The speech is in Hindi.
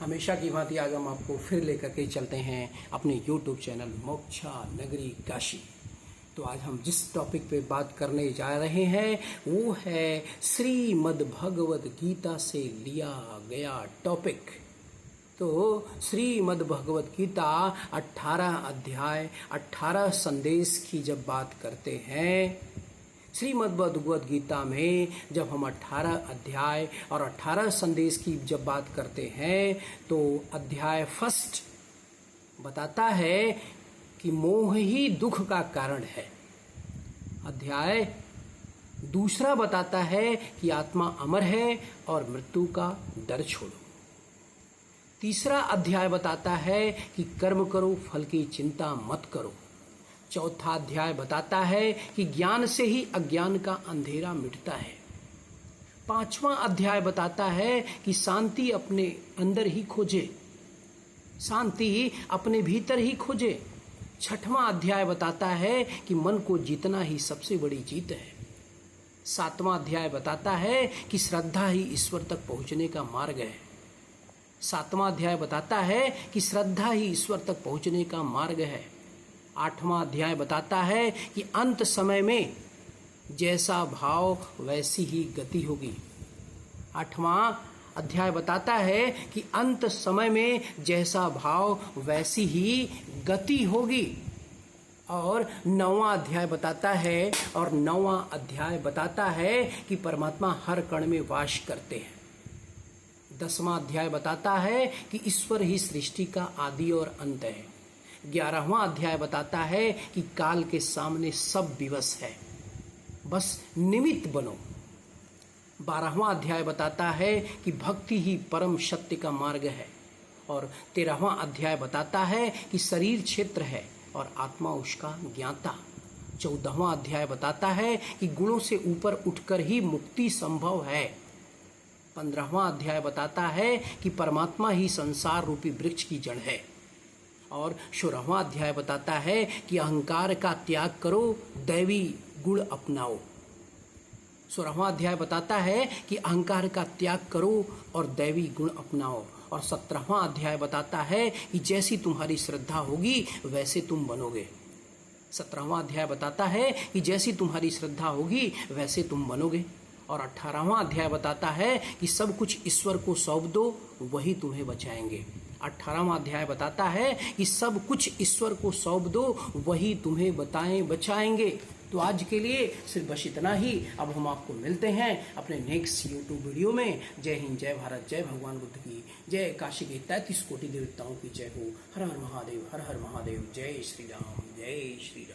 हमेशा की भांति आज हम आपको फिर लेकर के चलते हैं अपने YouTube चैनल मोक्षा नगरी काशी। तो आज हम जिस टॉपिक पे बात करने जा रहे हैं वो है श्रीमद् भगवद गीता से लिया गया टॉपिक। तो श्रीमद् भगवद गीता 18 अध्याय 18 संदेश की जब बात करते हैं, श्रीमद् भगवद गीता में जब हम 18 अध्याय और 18 संदेश की जब बात करते हैं तो अध्याय फर्स्ट बताता है कि मोह ही दुख का कारण है। अध्याय दूसरा बताता है कि आत्मा अमर है और मृत्यु का डर छोड़ो। तीसरा अध्याय बताता है कि कर्म करो, फल की चिंता मत करो। चौथा अध्याय बताता है कि ज्ञान से ही अज्ञान का अंधेरा मिटता है। पांचवां अध्याय बताता है कि शांति अपने अंदर ही खोजे, शांति अपने भीतर ही खोजे। छठवां अध्याय बताता है कि मन को जीतना ही सबसे बड़ी जीत है। सातवां अध्याय बताता है कि श्रद्धा ही ईश्वर तक पहुंचने का मार्ग है। सातवां अध्याय बताता है कि श्रद्धा ही ईश्वर तक पहुंचने का मार्ग है। आठवां अध्याय बताता है कि अंत समय में जैसा भाव वैसी ही गति होगी। आठवां अध्याय बताता है कि अंत समय में जैसा भाव वैसी ही गति होगी। और नौवां अध्याय बताता है कि परमात्मा हर कण में वास करते हैं। 10वां अध्याय बताता है कि ईश्वर ही सृष्टि का आदि और अंत है। 11वां अध्याय बताता है कि काल के सामने सब विवश है, बस निमित्त बनो। 12वां अध्याय बताता है कि भक्ति ही परम सत्य का मार्ग है। और 13वां अध्याय बताता है कि शरीर क्षेत्र है और आत्मा उसका ज्ञाता। 14वां अध्याय बताता है कि गुणों से ऊपर उठकर ही मुक्ति संभव है। 15वां अध्याय बताता है कि परमात्मा ही संसार रूपी वृक्ष की जड़ है। और 16वां अध्याय बताता है कि अहंकार का त्याग करो, दैवी गुण अपनाओ। 16वां अध्याय बताता है कि अहंकार का त्याग करो और दैवी गुण अपनाओ। और 17वां अध्याय बताता है कि जैसी तुम्हारी श्रद्धा होगी वैसे तुम बनोगे। 17वां अध्याय बताता है कि जैसी तुम्हारी श्रद्धा होगी वैसे तुम बनोगे। और 18वां अध्याय बताता है कि सब कुछ ईश्वर को सौंप दो, वही तुम्हें बचाएंगे। 18वां अध्याय बताता है कि सब कुछ ईश्वर को सौंप दो, वही तुम्हें बचाएंगे। तो आज के लिए सिर्फ बस इतना ही। अब हम आपको मिलते हैं अपने नेक्स्ट यूट्यूब वीडियो में। जय हिंद, जय भारत, जय भगवान बुद्ध की जय, काशी के 33 कोटि देवताओं की जय हो। हर हर महादेव, हर हर महादेव। जय श्री राम, जय श्री राम।